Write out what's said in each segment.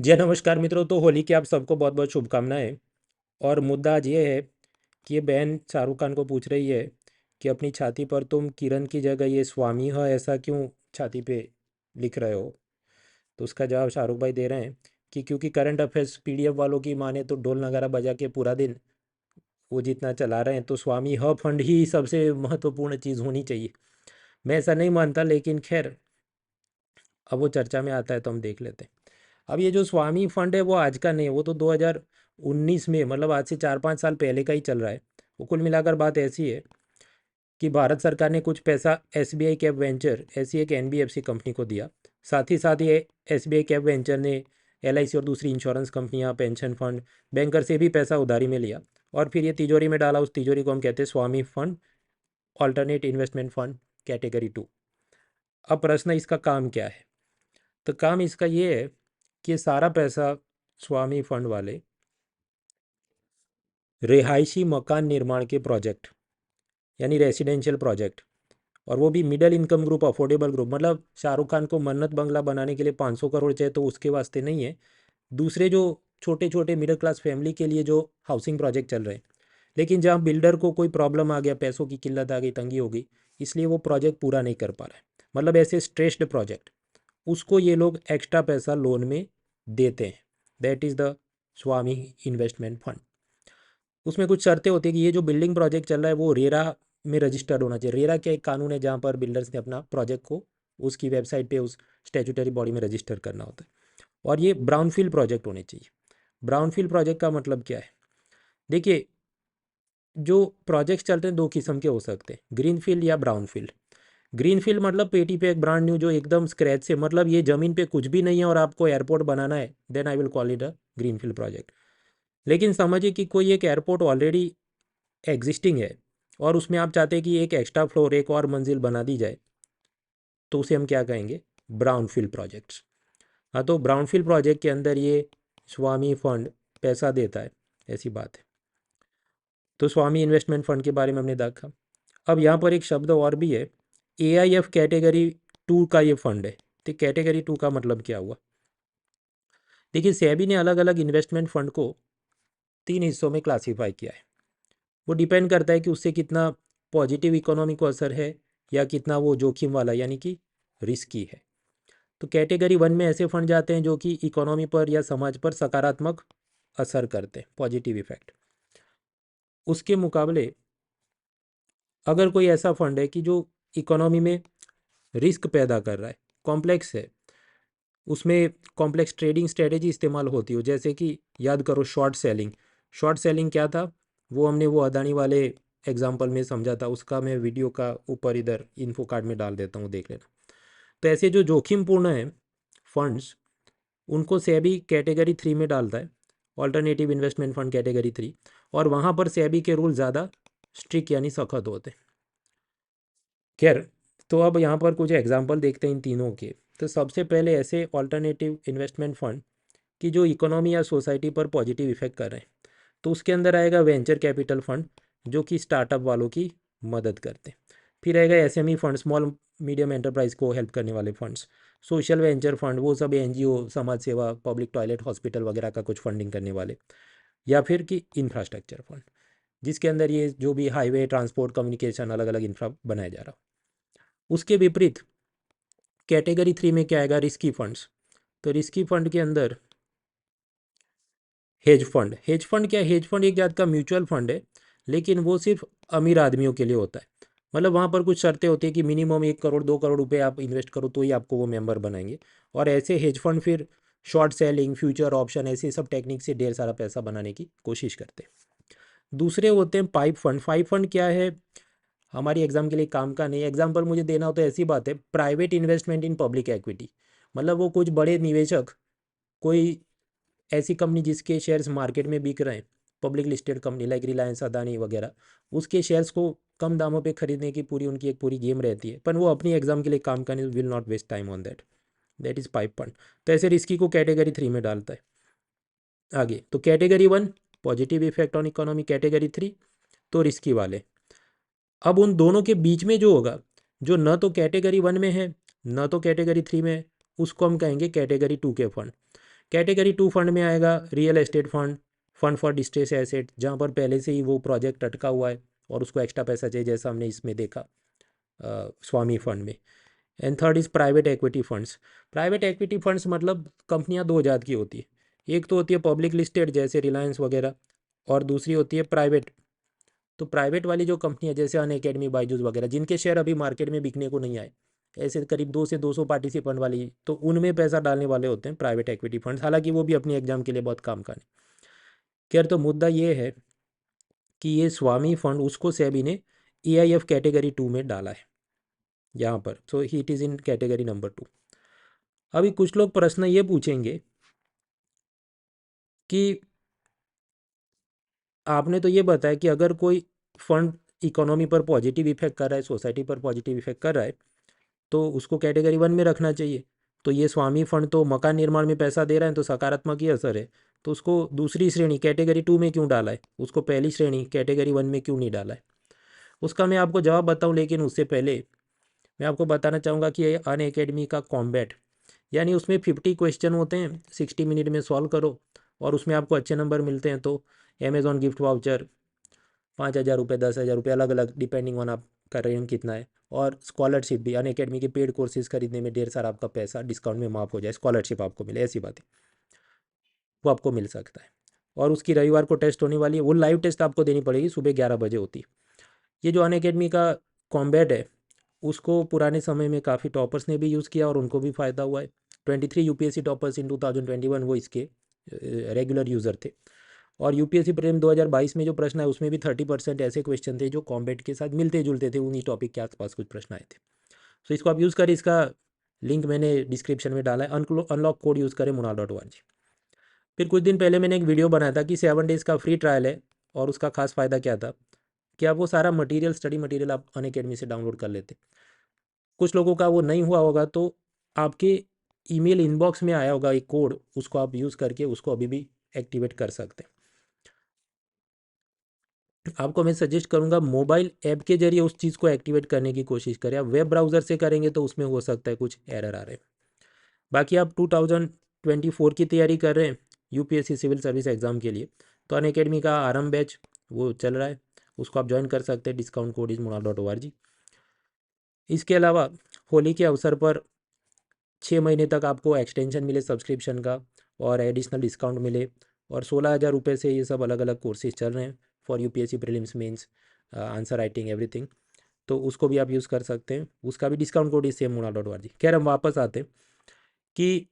जी नमस्कार मित्रों। तो होली की आप सबको बहुत बहुत शुभकामनाएं। और मुद्दा आज ये है कि ये बहन शाहरुख खान को पूछ रही है कि अपनी छाती पर तुम किरण की जगह ये स्वामी है ऐसा क्यों छाती पे लिख रहे हो। तो उसका जवाब शाहरुख भाई दे रहे हैं कि क्योंकि करंट अफेयर्स पीडीएफ वालों की माने तो ढोल नगारा बजा के पूरा दिन वो जितना चला रहे हैं, तो स्वामी ह फंड ही सबसे महत्वपूर्ण चीज़ होनी चाहिए। मैं ऐसा नहीं मानता, लेकिन खैर अब वो चर्चा में आता है तो हम देख लेते हैं। अब ये जो स्वामी फंड है वो आज का नहीं है, वो तो 2019 में, मतलब आज से 4-5 साल पहले का ही चल रहा है। वो कुल मिलाकर बात ऐसी है कि भारत सरकार ने कुछ पैसा एसबीआई कैप वेंचर ऐसी एक एनबीएफसी कंपनी को दिया। साथ ही ये एसबीआई कैप वेंचर ने एलआईसी और दूसरी इंश्योरेंस कंपनियां, पेंशन फंड, बैंकर से भी पैसा उधारी में लिया और फिर ये तिजोरी में डाला। उस तिजोरी को हम कहते हैं Swami fund, alternate investment fund category 2। अब प्रश्न, इसका काम क्या है? तो काम इसका ये है कि सारा पैसा स्वामी फंड वाले रिहायशी मकान निर्माण के प्रोजेक्ट, यानी रेसिडेंशियल प्रोजेक्ट, और वो भी middle income group, affordable group, मतलब शाहरुख खान को मन्नत बंगला बनाने के लिए 500 करोड़ चाहिए तो उसके वास्ते नहीं है। दूसरे जो छोटे छोटे मिडिल क्लास फैमिली के लिए जो हाउसिंग प्रोजेक्ट चल रहे हैं, लेकिन जहाँ बिल्डर को कोई प्रॉब्लम आ गया, पैसों की किल्लत आ गई, तंगी हो गई, इसलिए वो प्रोजेक्ट पूरा नहीं कर पा रहा है, मतलब ऐसे स्ट्रेस्ड प्रोजेक्ट, उसको ये लोग एक्स्ट्रा पैसा लोन में देते हैं। That is the Swami investment fund. उसमें कुछ शर्तें होती है कि ये जो बिल्डिंग प्रोजेक्ट चल रहा है वो रेरा में रजिस्टर्ड होना चाहिए। रेरा क्या एक कानून है जहाँ पर बिल्डर्स ने अपना प्रोजेक्ट को उसकी वेबसाइट पे उस स्टैट्यूटरी बॉडी में रजिस्टर करना होता है। और ये ब्राउनफील्ड प्रोजेक्ट होने चाहिए। ब्राउनफील्ड प्रोजेक्ट का मतलब क्या है? देखिए, जो प्रोजेक्ट्स चलते हैं दो किस्म के हो सकते हैं, ग्रीनफील्ड या ब्राउनफील्ड। ग्रीनफील्ड मतलब पेटी पे एक ब्रांड न्यू, जो एकदम स्क्रैच से, मतलब ये ज़मीन पे कुछ भी नहीं है और आपको एयरपोर्ट बनाना है, then I will call it a greenfield project. लेकिन समझिए कि कोई एक एयरपोर्ट ऑलरेडी एग्जिस्टिंग है और उसमें आप चाहते हैं कि एक एक्स्ट्रा फ्लोर, एक और मंजिल बना दी जाए, तो उसे हम क्या कहेंगे? Brownfield projects. हाँ, तो ब्राउनफील्ड प्रोजेक्ट के अंदर ये स्वामी फंड पैसा देता है, ऐसी बात है। तो स्वामी इन्वेस्टमेंट फंड के बारे में हमने देखा। अब यहाँ पर एक शब्द और भी है, एआईएफ कैटेगरी 2 का ये फंड है। तो कैटेगरी 2 का मतलब क्या हुआ? देखिए, सेबी ने अलग अलग इन्वेस्टमेंट फंड को 3 हिस्सों में क्लासीफाई किया है। वो डिपेंड करता है कि उससे कितना पॉजिटिव इकोनॉमी को असर है या कितना वो जोखिम वाला, यानी कि रिस्की है। तो कैटेगरी 1 में ऐसे फंड जाते हैं जो कि इकोनॉमी पर या समाज पर सकारात्मक असर करते हैं, पॉजिटिव इफेक्ट। उसके मुकाबले अगर कोई ऐसा फंड है कि जो इकोनॉमी में रिस्क पैदा कर रहा है, कॉम्प्लेक्स है, उसमें कॉम्प्लेक्स ट्रेडिंग स्ट्रेटेजी इस्तेमाल होती हो, जैसे कि याद करो शॉर्ट सेलिंग। शॉर्ट सेलिंग क्या था? वो हमने वो अदानी वाले एग्जाम्पल में समझा था, उसका मैं वीडियो का ऊपर इधर इन्फो कार्ड में डाल देता हूँ, देख लेना। तो ऐसे जो जोखिमपूर्ण है फंड्स, उनको सेबी कैटेगरी 3 में डालता है, ऑल्टरनेटिव इन्वेस्टमेंट फंड कैटेगरी 3। और वहाँ पर सेबी के रूल ज़्यादा स्ट्रिक्ट यानी सख्त होते हैं। खैर, तो अब यहाँ पर कुछ एग्जांपल देखते हैं इन तीनों के। तो सबसे पहले ऐसे ऑल्टरनेटिव इन्वेस्टमेंट फंड कि जो इकोनॉमी या सोसाइटी पर पॉजिटिव इफेक्ट कर रहे हैं, तो उसके अंदर आएगा वेंचर कैपिटल फंड, जो कि स्टार्टअप वालों की मदद करते हैं। फिर आएगा SME fund, small medium enterprise को हेल्प करने वाले फंड्स। सोशल वेंचर फंड, वो सब एनजीओ, समाज सेवा, पब्लिक टॉयलेट, हॉस्पिटल वगैरह का कुछ फंडिंग करने वाले। या फिर कि इंफ्रास्ट्रक्चर फंड, जिसके अंदर ये जो भी हाईवे, ट्रांसपोर्ट, कम्युनिकेशन, अलग अलग इंफ्रा बनाया जा रहा हो। उसके विपरीत कैटेगरी 3 में क्या आएगा? Risky funds. तो रिस्की फंड के अंदर हेज फंड। हेज फंड क्या है? हेज फंड एक जात का म्यूचुअल फंड है, लेकिन वो सिर्फ अमीर आदमियों के लिए होता है। मतलब वहाँ पर कुछ शर्तें होती है कि मिनिमम 1 करोड़ 2 करोड़ रुपए आप इन्वेस्ट करो तो ही आपको वो मेंबर बनाएंगे। और ऐसे हेज फंड फिर शॉर्ट सेलिंग, फ्यूचर ऑप्शन, ऐसे सब टेक्निक से ढेर सारा पैसा बनाने की कोशिश करते हैं। दूसरे होते हैं पाइप फंड। पाइप फंड क्या है? हमारी एग्जाम के लिए काम का नहीं। एग्जाम्पल मुझे देना हो तो ऐसी बात है, private investment in public equity. मतलब वो कुछ बड़े निवेशक कोई ऐसी कंपनी जिसके शेयर्स मार्केट में बिक रहे हैं, public listed company like Reliance, Adani वगैरह, उसके शेयर्स को कम दामों पे खरीदने की पूरी उनकी एक पूरी गेम रहती है, पर वो अपनी एग्जाम के लिए काम करने will not waste time on that. That is pipe fund. तो ऐसे रिस्की को कैटेगरी 3 में डालता है। आगे तो category 1 positive effect on economy, category 3 तो रिस्की वाले। अब उन दोनों के बीच में जो होगा, जो न तो कैटेगरी 1 में है न तो कैटेगरी 3 में है, उसको हम कहेंगे कैटेगरी 2 के फंड। कैटेगरी 2 फंड में आएगा real estate fund, fund for distress asset, जहाँ पर पहले से ही वो प्रोजेक्ट अटका हुआ है और उसको एक्स्ट्रा पैसा चाहिए, जैसा हमने इसमें देखा स्वामी फंड में। And third is private equity funds. Private equity funds मतलब कंपनियां दो जात की होती है, एक तो होती है पब्लिक लिस्टेड जैसे रिलायंस वगैरह, और दूसरी होती है प्राइवेट। तो प्राइवेट वाली जो कंपनियां जैसे अनअकैडमी, बायजूस वगैरह, जिनके शेयर अभी मार्केट में बिकने को नहीं आए, ऐसे करीब 2 से 200 पार्टिसिपेंट वाली, तो उनमें पैसा डालने वाले होते हैं प्राइवेट इक्विटी फंड्स। हालांकि वो भी अपनी एग्जाम के लिए बहुत काम का नहीं। खैर, तो मुद्दा ये है कि ये स्वामी फंड उसको सेबी ने AIF कैटेगरी 2 में डाला है यहाँ पर, so it is in category number 2। अभी कुछ लोग प्रश्न ये पूछेंगे कि आपने तो ये बताया कि अगर कोई फंड इकोनॉमी पर पॉजिटिव इफेक्ट कर रहा है, सोसाइटी पर पॉजिटिव इफेक्ट कर रहा है, तो उसको कैटेगरी 1 में रखना चाहिए। तो ये स्वामी फंड तो मकान निर्माण में पैसा दे रहा है, तो सकारात्मक ही असर है, तो उसको दूसरी श्रेणी कैटेगरी 2 में क्यों डाला है, उसको पहली श्रेणी कैटेगरी 1 में क्यों नहीं डाला है? उसका मैं आपको जवाब बताऊं, लेकिन उससे पहले मैं आपको बताना चाहूँगा कि ये अनअकैडमी का कॉम्बैट, यानी उसमें 50 क्वेश्चन होते हैं, 60 मिनट में सॉल्व करो और उसमें आपको अच्छे नंबर मिलते हैं, तो अमेज़ॉन गिफ्ट वाउचर 5,000 रुपये, 10,000 रुपये, अलग अलग डिपेंडिंग ऑन आपका रैंक कितना है, और स्कॉलरशिप भी, अनअकैडमी के पेड कोर्सेज खरीदने में ढेर सारा आपका पैसा डिस्काउंट में माफ हो जाए, स्कॉलरशिप आपको मिले, ऐसी बात है, वो आपको मिल सकता है। और उसकी रविवार को टेस्ट होने वाली है, वो लाइव टेस्ट आपको देनी पड़ेगी, सुबह 11 बजे होती है। ये जो अनअकैडमी का कॉम्बैट है, उसको पुराने समय में काफ़ी टॉपर्स ने भी यूज़ किया और उनको भी फ़ायदा हुआ है। 23 UPSC टॉपर्स इन 2021 वो इसके रेगुलर यूज़र थे। और UPSC प्रीलिम 2022 में जो प्रश्न है उसमें भी 30% ऐसे क्वेश्चन थे जो कॉम्बैट के साथ मिलते जुलते थे, उन्हीं टॉपिक के आसपास कुछ प्रश्न आए थे। सो इसको आप यूज़ करें, इसका लिंक मैंने डिस्क्रिप्शन में डाला है, अनलॉक कोड यूज़ करें monal.org। फिर कुछ दिन पहले मैंने एक वीडियो बनाया था कि 7 डेज़ का फ्री ट्रायल है, और उसका खास फ़ायदा क्या था कि आप वो सारा मटेरियल, स्टडी मटेरियल आप अनअकैडमी से डाउनलोड कर लेते। कुछ लोगों का वो नहीं हुआ होगा, तो आपके ईमेल इनबॉक्स में आया होगा एक कोड, उसको आप यूज़ करके उसको अभी भी एक्टिवेट कर सकते हैं। आपको मैं सजेस्ट करूंगा मोबाइल ऐप के जरिए उस चीज़ को एक्टिवेट करने की कोशिश करें। आप वेब ब्राउज़र से करेंगे तो उसमें हो सकता है कुछ एरर आ रहे हैं। बाकी आप 2024 की तैयारी कर रहे हैं UPSC सिविल सर्विस एग्ज़ाम के लिए, तो अनअकैडमी का आरंभ बैच वो चल रहा है, उसको आप ज्वाइन कर सकते हैं, डिस्काउंट कोड इज़ monal.org। इसके अलावा होली के अवसर पर 6 महीने तक आपको एक्सटेंशन मिले सब्सक्रिप्शन का, और एडिशनल डिस्काउंट मिले, और 16,000 रुपये से ये सब अलग अलग कोर्सेज चल रहे हैं for UPSC prelims, mains, answer writing, everything. तो उसको भी आप यूज़ कर सकते हैं, उसका भी डिस्काउंट कोड इस सेम monal.org। खैर, हम वापस आते हैं कि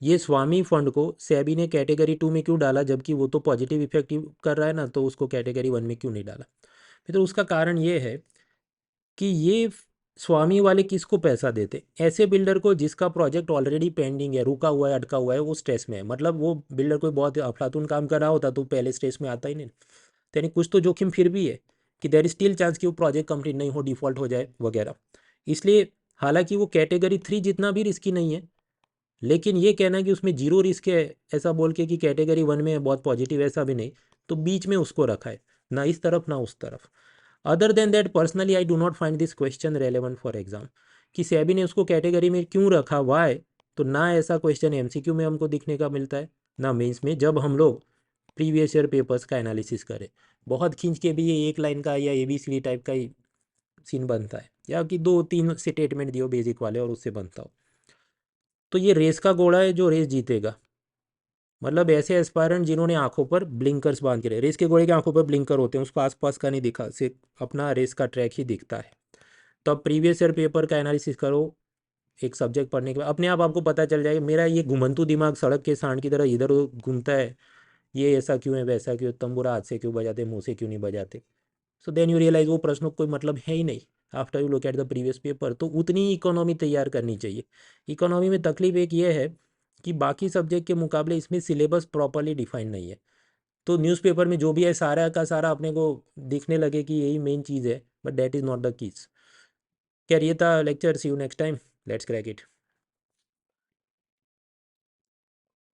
ये स्वामी फंड को सेबी ने कैटेगरी 2 में क्यों डाला, जबकि वो तो पॉजिटिव इफेक्टिव कर रहा है ना, तो उसको कैटेगरी 1 में क्यों नहीं डाला? फिर तो उसका कारण ये है कि ये स्वामी वाले किसको पैसा देते? ऐसे बिल्डर को जिसका प्रोजेक्ट ऑलरेडी पेंडिंग है, रुका हुआ है, अटका हुआ है, वो स्ट्रेस में है। मतलब वो बिल्डर कोई बहुत अफलातून काम कर रहा होता तो पहले स्ट्रेस में आता ही नहीं, यानी कुछ तो जोखिम फिर भी है कि देर इज स्टिल चांस कि वो प्रोजेक्ट कंप्लीट नहीं हो, डिफॉल्ट हो जाए वगैरह। इसलिए हालांकि वो कैटेगरी 3 जितना भी रिस्की नहीं है, लेकिन ये कहना है कि उसमें जीरो रिस्क है, ऐसा बोल के कि कैटेगरी 1 में बहुत पॉजिटिव, ऐसा भी नहीं। तो बीच में उसको रखा है, ना इस तरफ ना उस तरफ। Other than that, personally I do not find this question relevant for exam, कि सेबी ने उसको कैटेगरी में क्यों रखा, वाई। तो ना ऐसा क्वेश्चन MCQ में हमको दिखने का मिलता है, ना मेंस में, जब हम लोग प्रीवियस ईयर पेपर्स का एनालिसिस करें। बहुत खींच के भी ये एक लाइन का या ABCD टाइप का ही सीन बनता है, या कि 2-3 स्टेटमेंट दियो बेसिक वाले और उससे बनता हो। तो ये रेस का घोड़ा है जो रेस जीतेगा, मतलब ऐसे एस्पायरेंट जिन्होंने आंखों पर ब्लिंकर्स बांध के रहे। रेस के घोड़े के आंखों पर ब्लिंकर होते हैं, उसको आसपास का नहीं दिखा, सिर्फ अपना रेस का ट्रैक ही दिखता है। तो अब प्रीवियस ईयर पेपर का एनालिसिस करो एक सब्जेक्ट पढ़ने के बाद, अपने आप आपको पता चल जाएगा मेरा ये घुमंतु दिमाग सड़क के सांड की तरह इधर उधर घूमता है, ये ऐसा क्यों है, वैसा क्यों, तंबूरा हाथ से क्यों बजाते, मुंह से क्यों नहीं बजाते। सो देन यू रियलाइज वो प्रश्नों को कोई मतलब है ही नहीं after you look at the previous paper. तो उतनी ही इकोनॉमी तैयार करनी चाहिए। इकोनॉमी में तकलीफ एक ये है कि बाकी सब्जेक्ट के मुकाबले इसमें सिलेबस प्रॉपरली डिफाइन नहीं है। तो न्यूज़पेपर में जो भी है सारा का सारा अपने को दिखने लगे कि यही मेन चीज़ है, but that is not the keys. क्या ये था lecture, see you next time, let's crack it.